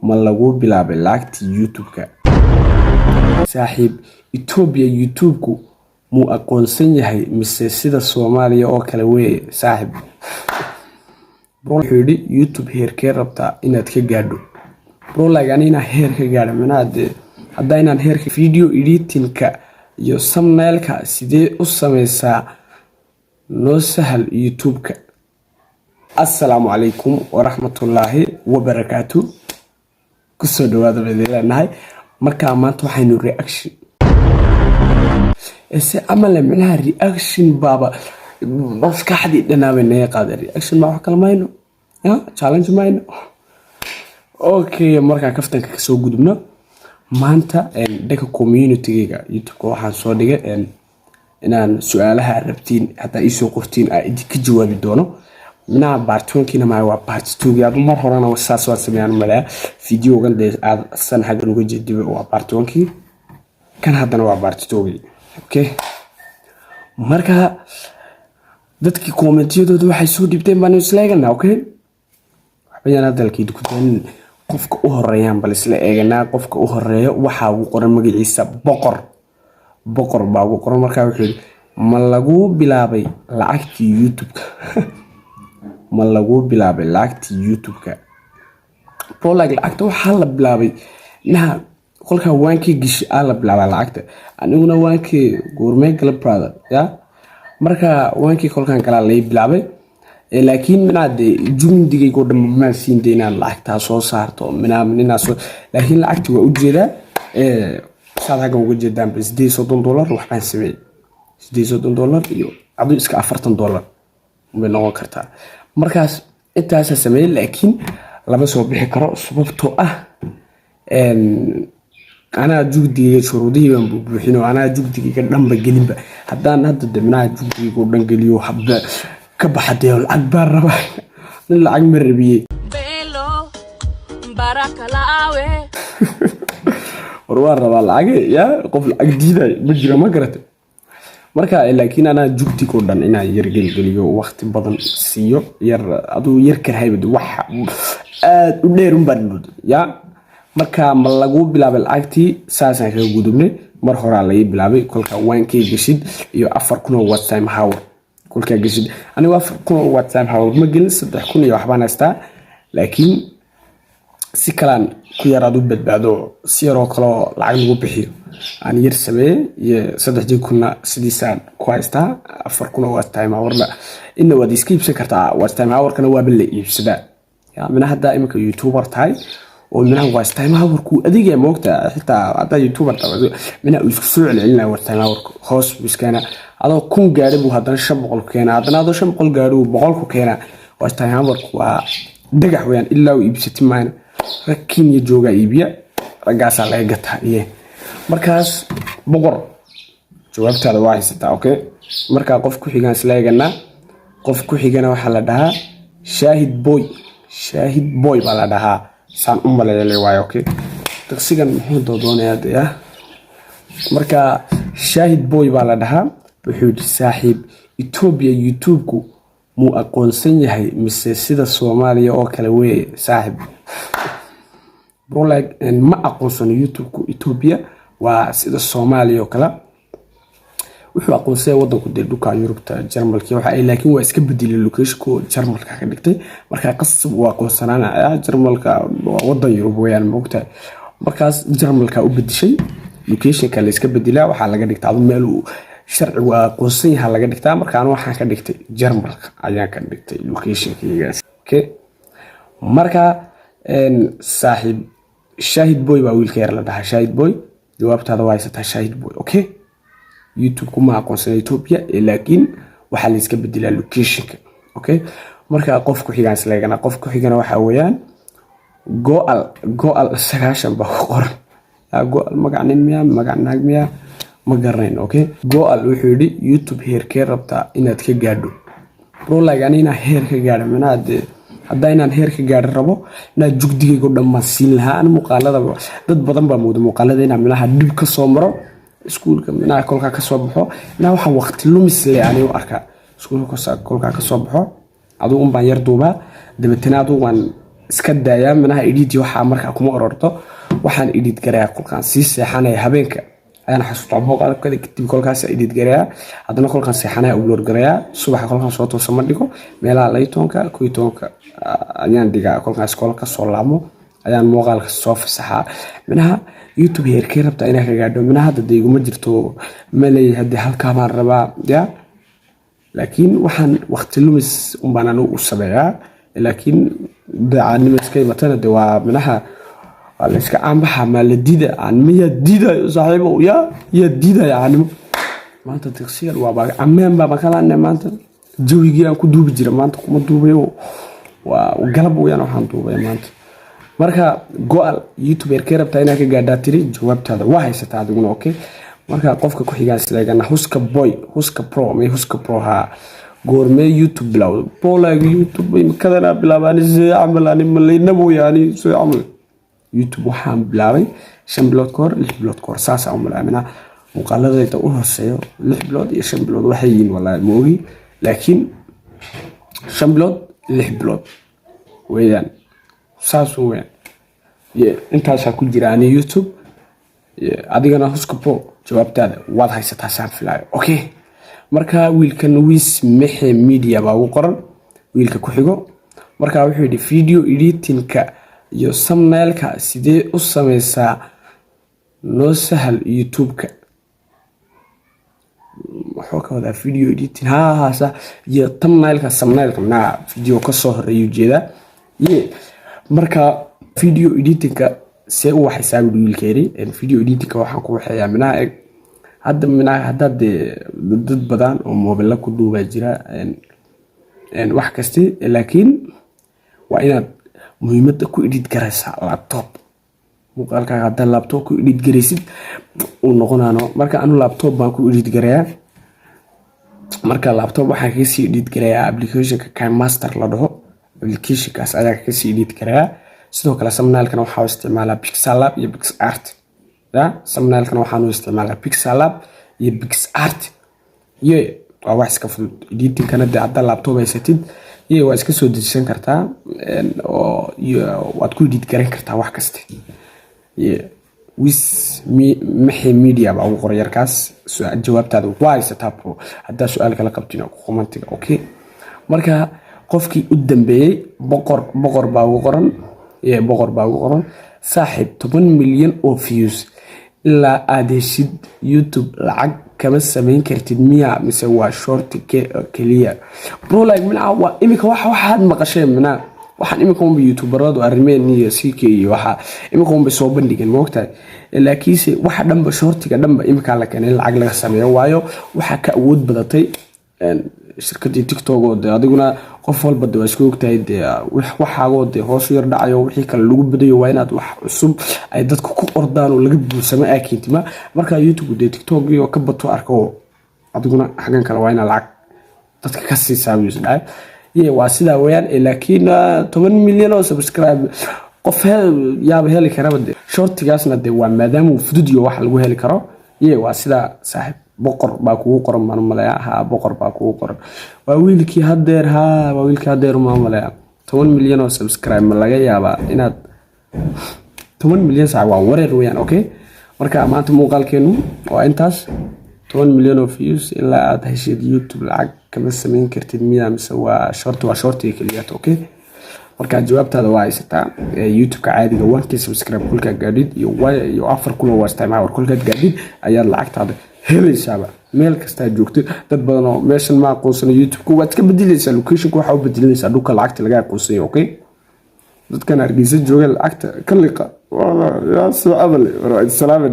ma lagu bilaabay lacagta YouTube-ka saaxiib Ethiopia YouTube-ku mu aqoonsan yahay mise sida Soomaaliya oo kale weeye saaxiib bro xidhi YouTube heerkee rabtaa inaad ka gaadho bro laganina heer ka gaadho manaad hadaynan heerka video editing-ka iyo thumbnail-ka sidee u sameysaa noo sahal YouTube-ka Assalamu alaykum wa rahmatullahi wa barakatuh kusoo dhawaada videelanahay marka maanta waxaynu reaction ese amale manaha reaction baba bas ka xadi dhanaabanay qaad reaction ma wax kala mayno challenge mayno okay marka kaftanka ka soo gudubno maanta dadka community-ga YouTube waxaan soo dhigay inaan su'aalaha rabtiin hatta ii soo qortiin idinka jawaabi doono mina bartoonkiina ma waa part 2 yaad mar horena wasaas waa sameeyaan malaa video-gan aad san xagan uga jeediyo waa part 1 kan haddana waa part 2 okay marka dadkii comment-yadooda waxay soo dhibteen baan isla eeganaa okay waxbayana dalkii ku taan qofka u horeeyaan bal isla eeganaa qofka u horeeyo waxa uu qoran magaciisa boqor baa uu qoran marka wuxuu ma lagu bilaabay lacagta YouTube-ka ma lagu bilaabay lacagta YouTube-ka bro lacagta waxa la bilaabay naha qolka waankii gish la bilaabay lacagta aniguna waankii gourmet kala brother ya marka waankii qolkan kala la bilaabay laakiin minaad jumdigay ko dhammaan siin deynaan lacagta soo saarto minaa soo laakiin lacagtu waa u jeedaa saadaga uga jeedaan $800 wax baan sameeyay $800 iyo adu iska $40 ma noqon kartaa markaas intaas sameeyay laakiin lama soo bixi karo sababtoo ah ana jugdiga shuruudihii baan buuxino ana jugdiga dhanba gelinba haddaan hadda dabnaa jugdiga dhan geliyo habba ka baxday lacag baan rabaa nin lacag ma rabiyay belo barakalaawe warwar rabaa lacag ya qof lacag diiday ma jira ma garata marka laakiin ana jugdiga dhan ina yar geliyo waqti badan siiyo yar adu yar karhaybad wax aad u dheer un baan ya marka ma lagu bilaabay lacagtii saasan ka gudubnay mar hore la bilaabay kolka waankii gashid iyo 4000 watt time hour kolka gashid aniga 4000 watt time hour ma gelin 3000 iyo waxbaan haystaa laakiin si kalaan ku yaraado badbaado si yar oo kale lacag lagu bixiyo aan yar sameeyay iyo 3000 sidisaan ku haystaa 4000 watt time hour la inna wad iska iibsan kartaa watt time hour kana waa bil iibsada ya mina hadda imika YouTuber tahay oo mina watt time hour ku adiga moogta xitaa hadda YouTuber tahay mina isku soo celcelinaa watt time hour hoos biskana adoo kun gaari buu haddana 500 keena haddana adoo 500 gaari uu 100 ku keena watt time hour waa dagax weeyaan ilaa uu iibsati maan rakin iyo jooga iibiya ragaasa laga gataa iyo markaas boqor jawaabtaada waa haysataa okay marka qof ku xigaan isla eeganaa qof ku xigana waxa la dhahaa shaahid boy baa la dhahaa saan u maleeyay waayo okay taqsigan muxuu doonayaa marka shaahid boy baa la dhahaa wuxuu saaxiib Ethiopia YouTube-ku mu aqoonsan yahay mise sida Soomaaliya oo kale weeye saaxiib bro ma aqoonsan YouTube-ku Ethiopia waa sida Soomaaliya oo kale wuxuu aqoonsay wadanku dhulka Yurubta Jarmalka waxa ay laakiin waa iska bedelay location-ku Jarmalka ka dhigtay marka qasab waa aqoonsanaana Jarmalka wadan Yurub weeyaan moogta markaas Jarmalka u bedeshay location-ka la iska bedelaa waxa laga dhigtaa meel sharci waa aqoonsan yahay laga dhigtaa marka aan waxaan ka dhigtay Jarmalka ayaan ka dhigtay location-kiigaas okay marka saaxiib Shahid Boy baa wiilka yar la dhahaa Shahid Boy jawaabtaada waa haysataa Shahid Boy okay YouTube kuma aqoonsan Ethiopia laakiin waxa la iska bedelaa location-ka okay marka qof ku xigaan isla eegana qof ku xigana waxa weeyaan go'al 9 baa qoran go'al magacnin miya ma garanayno okay go'al wuxuu yiri YouTube heerkee rabtaa inaad ka gaadho bro laganina heer ka gaadho manaad haddaynan heer ka gaadho rabo inaad jugdigayga dhammaan siin lahaa aan muuqaalada dad badan baa moodo muuqaalada inaan minaha dib ka soo maro iskuulka minaha kolka ka soo baxo inaa waxa waqti lumis leh aan u arkaa iskuulka kolka ka soo baxo aduu baan yar duuba dabeetana aduu waan iska daaya minaha edit waxa markaa kuma ororto waxaan edit gareeyaa kolkaan sii seexanaya habeenka ayaan xasuusta muuqaalka kadib kolkaas edit gareeyaa hadana kolkaan seexanaya upload gareeyaa subaxa kolkaan soo tooso ma dhigo meelaha laytonka kuytonka ayaan dhigaa kolkaan iskoolka soo laamo ayaan muuqaalka soo fasaxaa minaha YouTube heerkee rabtaa inaa ka gaadho minaha hadda deeguma jirto malay hadda halkaa baan rabaa ya laakiin waxaan waqti lumis baan anigu u sameeyaa laakiin daacadnimo iska imatana de waa minaha waa la iska aanbaxa maaladida aan miya diidayo saaxiibo ya diidayo aanimo maanta tiqsiir waa baa ammaan baa kalaane maanta jawigii aan ku duubi jira maanta kuma duubayo waa galab weeyaan waxaan duubay maanta marka go'al YouTuber ka rabtaa inaa ka gaadhaa tiri jawaabtaada waa haysataa adiguna okay marka qofka ku xigaa sidaagana Huska Pro ha goormee YouTube bilaw bolag YouTube kadana bilaabaan si amalaan malaynabu yaani soo amal YouTube waxaan bilaabay 5 bilood ka hor 6 bilood ka hor saas aan malaamina muuqaaladayda u hooseeyo 6 bilood iyo 5 bilood waxay yihiin wallahi moogi laakiin 5 bilood 6 bilood weeyaan saas weeyaan intaas ku jiraan YouTube adigana Huska Pro jawaabtaada waad haysataa saan filaayo okay marka wiilkan Wiis Mexe Media baa ugu qoran wiilka ku xigo marka wuxuu yidhi video editing-ka iyo thumbnail-ka sidee u sameysaa noo sahal YouTube-ka wuxuu ka wadaa video editing haasa iyo thumbnail-ka na video ka soo horeeyo jeeda marka video editing-ka see u waxay wiilkeeri video editing-ka waxaan ku waxeeyaa minaha hadda dad badan oo mobile ku duuba jira wax kasta laakiin waa inaad muhiimada ku edit garaysaa laptop muuqaalka hadda laptop ku edit garaysid uu noqonaano marka anu laptop baan ku edit garayaa marka laptop waxaan ka sii edit garayaa application-ka KineMaster la dhaho application-kaas ayaa ka sii edit garayaa sidoo kale thumbnail-kana waxaa isticmaalaa Pixellab iyo PixArt thumbnail-kana waxaan isticmaalaa Pixellab iyo PixArt waa wax iska fudud editing-kana hadda laptop haysatid waa iska soo dejisan kartaa oo waad ku edit garan kartaa wax kasta Wiis Mexe Media baa ugu qoran yarkaas jawaabtaada waa haysataa pro haddaa su'aal kala qabtina commentiga okay marka qofkii u dambeeyay boqor baa ugu qoran saaxiib 10 milyan oo views ilaa aad heshid YouTube lacag kama sameyn kartid miya mise waa short kaliya bro like mina waa imika waxaad maqashay mina waxaan imika un YouTuberadu arrimeen iyo CK iyo waxa imika un soo bandhigeen moogtahay laakiinse waxa dhanba shortiga dhanba imika la keenay lacag laga sameeyo waayo waxa ka awood badatay shirkadii TikTok oo adiguna qof walba waa isku ogtahay waxaagood hoos yar dhacayo wixii kale lagu badayo waa inaad wax cusub ay dadku ku ordaan oo laga buursamo aakintima marka YouTube TikTok iyo ka bato arko adiguna xagan kale waa inaad lacag dadka ka sii saawiyo waa sida weeyaan laakiin 10 milyan oo subscribe qof yaaba heli kara shortigaasna waa maadaama uu fudud iyo wax lagu heli karo waa sida saaxiib boqor baa kugu qoran ma malaya boqor baa kugu qoran waa wiilkii hadeer ma malaya 10 milyan oo subscribe ma laga yaabaa inaad 10 milyan sax waa wareer weeyaan okay marka maanta muuqaalkeenu waa intaas 10 milyan oo views ilaa aad heshid YouTube lacag kama sameyn kartid miya mise waa short kaliya okay marka jawaabtaada waa haysataa YouTube-ka caadiga 1k subscribe kulka gaadid iyo 4 kulo waa isticmaal kulka gaadid ayaa lacagtaada helaysaaba meel kasta joogto dad badan oo meeshan ma aqoonsan YouTube-ku waad ka bedelaysaa location-ku waxa u bedelaysaa dhulka lacagta laga aqoonsay okay dadkan argeysa jooga lacagta ka liqa wala yaa soo abal salaam